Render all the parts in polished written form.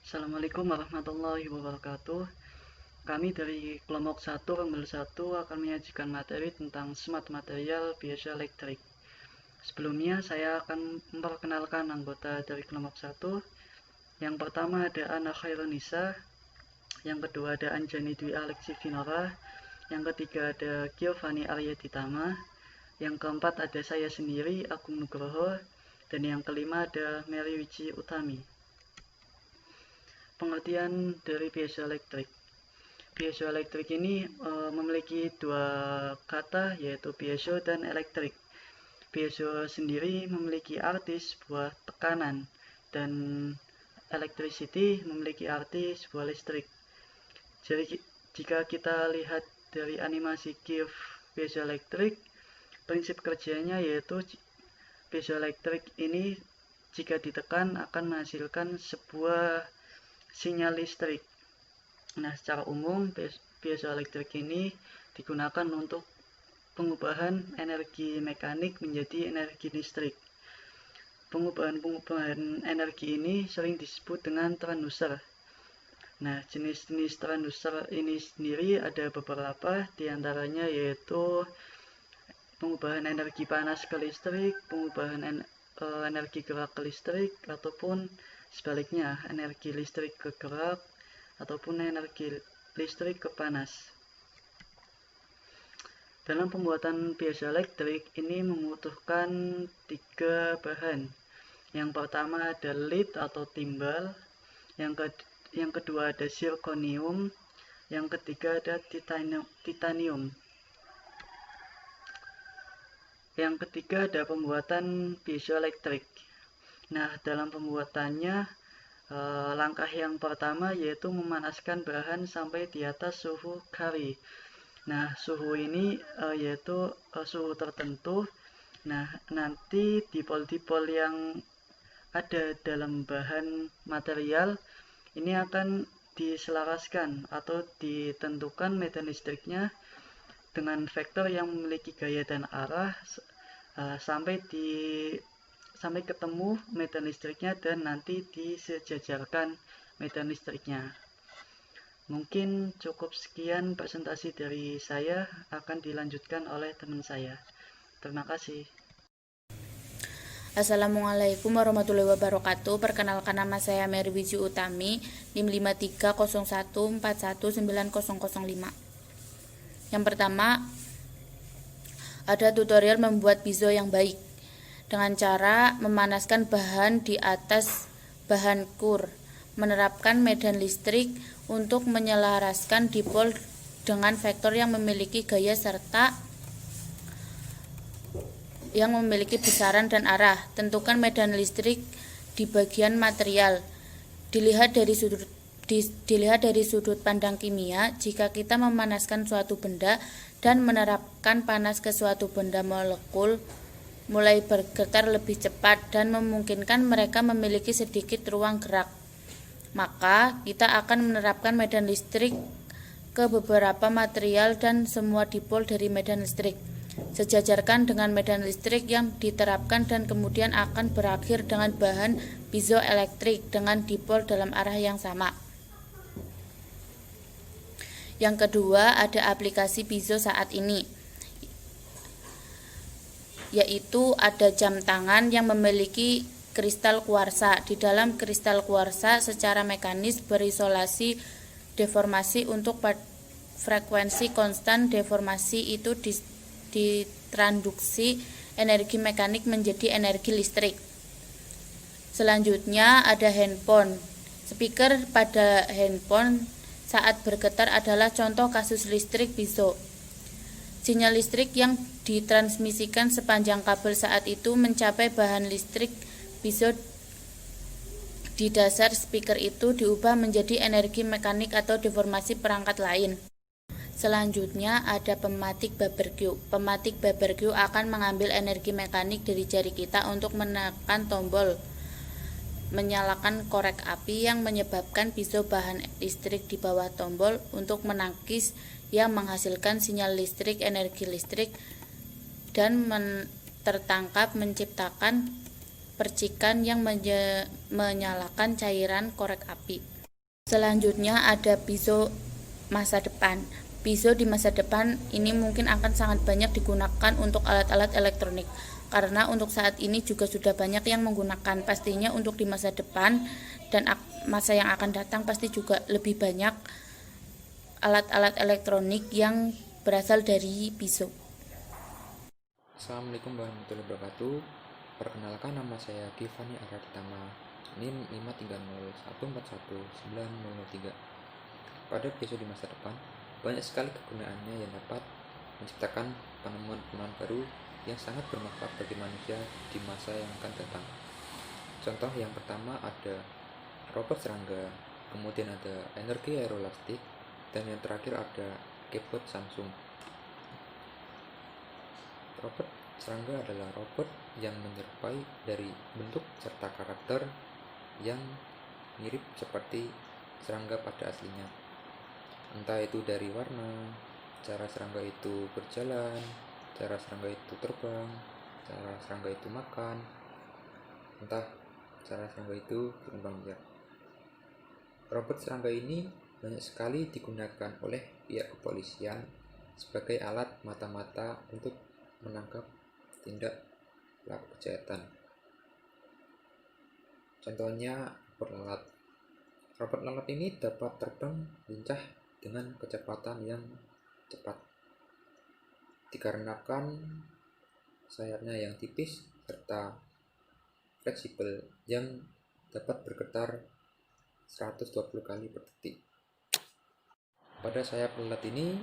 Assalamualaikum warahmatullahi wabarakatuh. Kami dari kelompok 1 Rembel 1 akan menyajikan materi tentang smart material piezoelektrik. Sebelumnya saya akan memperkenalkan anggota dari kelompok 1. Yang pertama ada Ana Khairunisa, yang kedua ada Anjani Dwi Alexivinora, yang ketiga ada Giovanni Aryaditama, yang keempat ada saya sendiri Agung Nugroho, dan yang kelima ada Mary Wici Utami. Pengertian dari piezoelektrik. Piezoelektrik ini memiliki dua kata, yaitu piezo dan elektrik. Piezo sendiri memiliki arti sebuah tekanan, dan electricity memiliki arti sebuah listrik. Jadi jika kita lihat dari animasi GIF piezoelektrik, prinsip kerjanya yaitu piezoelektrik ini jika ditekan akan menghasilkan sebuah sinyal listrik. Nah, secara umum piezoelektrik ini digunakan untuk pengubahan energi mekanik menjadi energi listrik. Pengubahan energi ini sering disebut dengan transducer. Nah, jenis-jenis transducer ini sendiri ada beberapa, diantaranya yaitu pengubahan energi panas ke listrik, pengubahan energi gerak ke listrik, ataupun sebaliknya energi listrik ke gerak, ataupun energi listrik ke panas. Dalam pembuatan piezoelektrik ini membutuhkan 3 bahan. Yang pertama ada lead atau timbal, yang kedua ada zirconium, yang ketiga ada titanium. Yang ketiga ada pembuatan piezoelektrik. Nah, dalam pembuatannya langkah yang pertama yaitu memanaskan bahan sampai di atas suhu Curie. Nah, suhu ini yaitu suhu tertentu. Nah, nanti dipol-dipol yang ada dalam bahan material ini akan diselaraskan atau ditentukan medan listriknya dengan vektor yang memiliki gaya dan arah sampai ketemu medan listriknya dan nanti disejajarkan medan listriknya. Mungkin cukup sekian presentasi dari saya, akan dilanjutkan oleh teman saya. Terima kasih. Assalamualaikum warahmatullahi wabarakatuh. Perkenalkan, nama saya Mary Wici Utami, NIM 5301419005. Yang pertama, ada tutorial membuat piezo yang baik dengan cara memanaskan bahan di atas bahan kur, menerapkan medan listrik untuk menyelaraskan dipol dengan vektor yang memiliki gaya serta yang memiliki besaran dan arah. Tentukan medan listrik di bagian material. Dilihat dari sudut pandang kimia, jika kita memanaskan suatu benda dan menerapkan panas ke suatu benda, molekul mulai bergetar lebih cepat dan memungkinkan mereka memiliki sedikit ruang gerak. Maka kita akan menerapkan medan listrik ke beberapa material dan semua dipol dari medan listrik sejajarkan dengan medan listrik yang diterapkan dan kemudian akan berakhir dengan bahan piezoelektrik dengan dipol dalam arah yang sama. Yang kedua, ada aplikasi piezo saat ini, yaitu ada jam tangan yang memiliki kristal kuarsa. Di dalam kristal kuarsa secara mekanis berisolasi deformasi untuk frekuensi konstan. Deformasi itu ditranduksi energi mekanik menjadi energi listrik. Selanjutnya ada handphone. Speaker pada handphone saat bergetar adalah contoh kasus listrik piezo. Sinyal listrik yang ditransmisikan sepanjang kabel saat itu mencapai bahan listrik piezo di dasar speaker itu diubah menjadi energi mekanik atau deformasi perangkat lain. Selanjutnya ada pematik barbecue. Pematik barbecue akan mengambil energi mekanik dari jari kita untuk menekan tombol menyalakan korek api yang menyebabkan piezo bahan listrik di bawah tombol untuk menangkis yang menghasilkan sinyal listrik energi listrik dan tertangkap menciptakan percikan yang menyalakan cairan korek api. Selanjutnya ada pisau masa depan. Pisau di masa depan ini mungkin akan sangat banyak digunakan untuk alat-alat elektronik, karena untuk saat ini juga sudah banyak yang menggunakan. Pastinya untuk di masa depan dan masa yang akan datang pasti juga lebih banyak alat-alat elektronik yang berasal dari pisau. Assalamualaikum warahmatullahi wabarakatuh. Perkenalkan, nama saya Giovanni Araditama, NIM 530141903. Pada episode di masa depan, banyak sekali kegunaannya yang dapat menciptakan penemuan-penemuan baru yang sangat bermanfaat bagi manusia di masa yang akan datang. Contoh yang pertama ada robot serangga, kemudian ada energi aerolastik, dan yang terakhir ada keyboard Samsung. Robot serangga adalah robot yang menyerupai dari bentuk serta karakter yang mirip seperti serangga pada aslinya. Entah itu dari warna, cara serangga itu berjalan, cara serangga itu terbang, cara serangga itu makan, entah cara serangga itu berkembang biak. Robot serangga ini banyak sekali digunakan oleh pihak kepolisian sebagai alat mata-mata untuk menangkap tindak pelaku kejahatan. Contohnya robot lalat. Robot lalat ini dapat terbang lincah dengan kecepatan yang cepat dikarenakan sayapnya yang tipis serta fleksibel yang dapat bergetar 120 kali per detik. Pada sayap lalat ini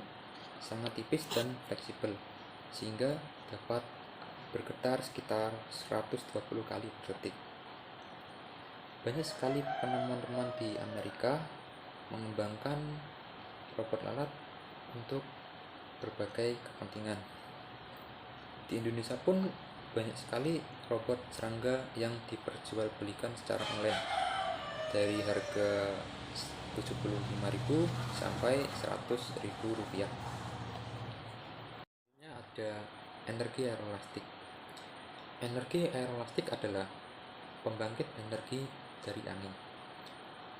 sangat tipis dan fleksibel sehingga dapat bergetar sekitar 120 kali per detik. Banyak sekali penemuan-penemuan di Amerika mengembangkan robot lalat untuk berbagai kepentingan. Di Indonesia pun banyak sekali robot serangga yang diperjualbelikan secara online dari harga 75.000 sampai 100.000 rupiah. Ada energi aerolastik. Energi aerolastik adalah pembangkit energi dari angin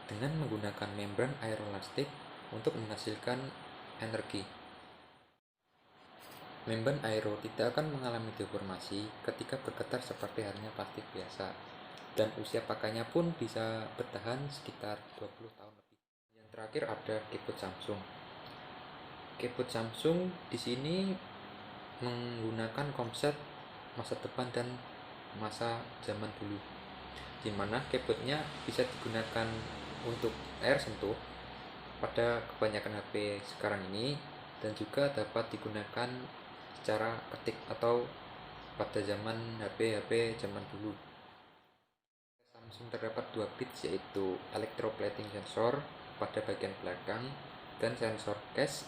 dengan menggunakan membran aerolastik untuk menghasilkan energi. Membran aero tidak akan mengalami deformasi ketika bergetar seperti halnya plastik biasa, dan usia pakainya pun bisa bertahan sekitar 20 tahun lebih. Yang terakhir ada keyboard Samsung. Keyboard Samsung di sini menggunakan konsep masa depan dan masa zaman dulu, di mana keyboardnya bisa digunakan untuk layar sentuh pada kebanyakan HP sekarang ini, dan juga dapat digunakan secara ketik atau pada zaman HP zaman dulu. Samsung terdapat dua bits, yaitu electroplating sensor pada bagian belakang dan sensor case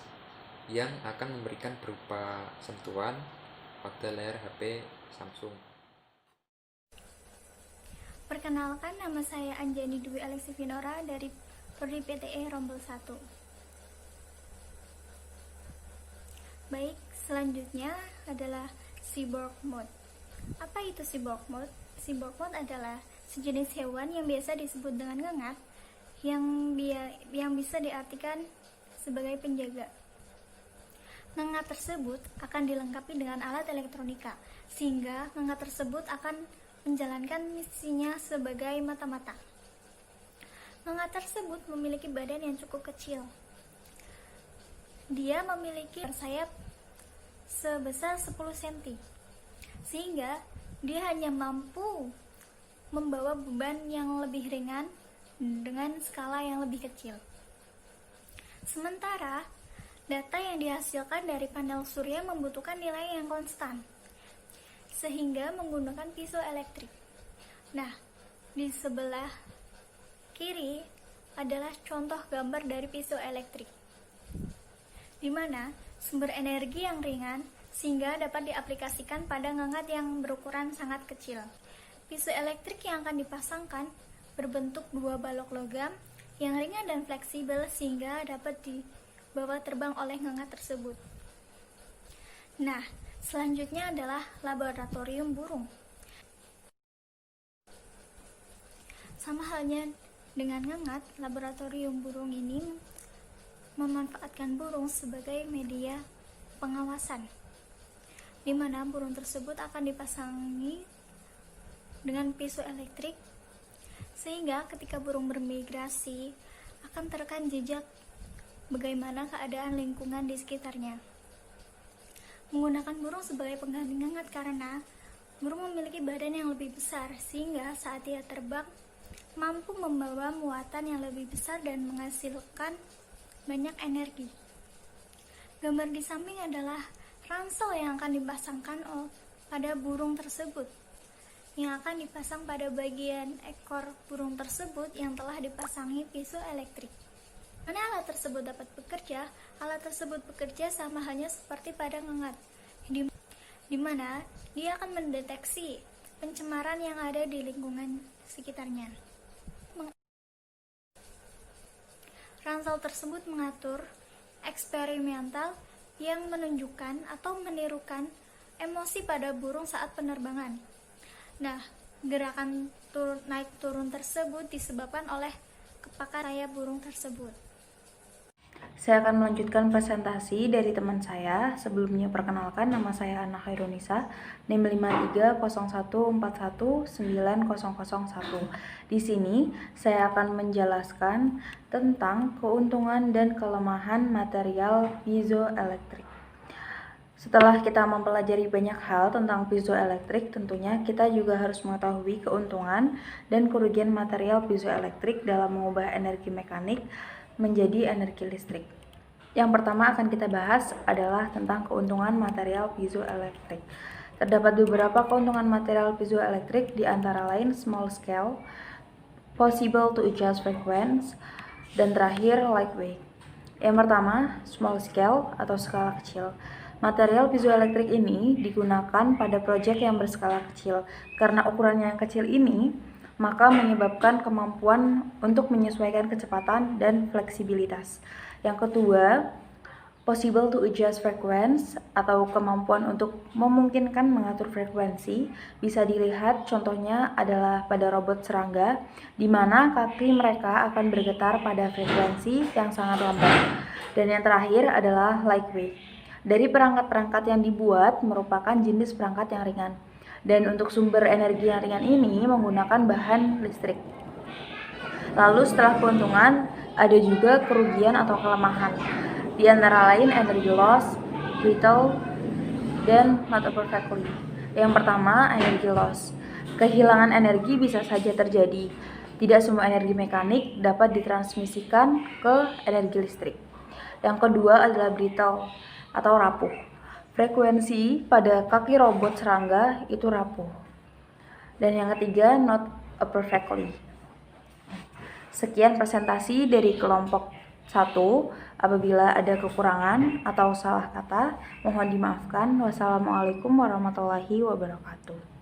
yang akan memberikan berupa sentuhan pada layar HP Samsung. Perkenalkan, nama saya Anjani Dwi Alexivinora dari Prodi PTE Rombel 1. Baik, selanjutnya adalah cyborg mode. Apa itu cyborg mode? Cyborg mode adalah sejenis hewan yang biasa disebut dengan ngengat yang bisa diartikan sebagai penjaga. Ngengat tersebut akan dilengkapi dengan alat elektronika, sehingga ngengat tersebut akan menjalankan misinya sebagai mata-mata. Ngengat tersebut memiliki badan yang cukup kecil. Dia memiliki sayap sebesar 10 cm, sehingga dia hanya mampu membawa beban yang lebih ringan dengan skala yang lebih kecil. Sementara data yang dihasilkan dari panel surya membutuhkan nilai yang konstan, sehingga menggunakan pisau elektrik. Nah, di sebelah kiri adalah contoh gambar dari pisau elektrik, di mana sumber energi yang ringan sehingga dapat diaplikasikan pada ngengat yang berukuran sangat kecil. Pisau elektrik yang akan dipasangkan berbentuk dua balok logam yang ringan dan fleksibel sehingga dapat dibawa terbang oleh ngengat tersebut. Nah, selanjutnya adalah laboratorium burung. Sama halnya Dengan ngengat, laboratorium burung ini memanfaatkan burung sebagai media pengawasan, di mana burung tersebut akan dipasangi dengan piezoelektrik, sehingga ketika burung bermigrasi akan terekam jejak bagaimana keadaan lingkungan di sekitarnya. Menggunakan burung sebagai pengganti ngengat karena burung memiliki badan yang lebih besar, sehingga saat dia terbang mampu membawa muatan yang lebih besar dan menghasilkan banyak energi. Gambar di samping adalah ransel yang akan dipasangkan pada burung tersebut, yang akan dipasang pada bagian ekor burung tersebut yang telah dipasangi piezoelektrik. Mana alat tersebut dapat bekerja? Alat tersebut bekerja sama halnya seperti pada ngengat, di mana dia akan mendeteksi pencemaran yang ada di lingkungan sekitarnya. Ransel tersebut mengatur eksperimental yang menunjukkan atau menirukan emosi pada burung saat penerbangan. Nah, gerakan naik turun tersebut disebabkan oleh kepakan sayap burung tersebut. Saya akan melanjutkan presentasi dari teman saya. Sebelumnya perkenalkan, nama saya Anna Khairunisa, NIM 5301419001. Di sini saya akan menjelaskan tentang keuntungan dan kelemahan material piezoelektrik. Setelah kita mempelajari banyak hal tentang piezoelektrik, tentunya kita juga harus mengetahui keuntungan dan kerugian material piezoelektrik dalam mengubah energi mekanik menjadi energi listrik. Yang pertama akan kita bahas adalah tentang keuntungan material piezoelektrik. Terdapat beberapa keuntungan material piezoelektrik, di antara lain small scale, possible to adjust frequency, dan terakhir lightweight. Yang pertama, small scale atau skala kecil. Material piezoelektrik ini digunakan pada proyek yang berskala kecil. Karena ukurannya yang kecil ini, maka menyebabkan kemampuan untuk menyesuaikan kecepatan dan fleksibilitas. Yang kedua, possible to adjust frequency atau kemampuan untuk memungkinkan mengatur frekuensi. Bisa dilihat contohnya adalah pada robot serangga, di mana kaki mereka akan bergetar pada frekuensi yang sangat lambat. Dan yang terakhir adalah lightweight. Dari perangkat-perangkat yang dibuat merupakan jenis perangkat yang ringan. Dan untuk sumber energi yang ringan ini menggunakan bahan listrik. Lalu setelah keuntungan, ada juga kerugian atau kelemahan. Di antara lain energy loss, brittle, dan not perfectly. Yang pertama, energy loss. Kehilangan energi bisa saja terjadi. Tidak semua energi mekanik dapat ditransmisikan ke energi listrik. Yang kedua adalah brittle atau rapuh. Frekuensi pada kaki robot serangga itu rapuh. Dan yang ketiga, not perfectly. Sekian presentasi dari kelompok 1. Apabila ada kekurangan atau salah kata, mohon dimaafkan. Wassalamualaikum warahmatullahi wabarakatuh.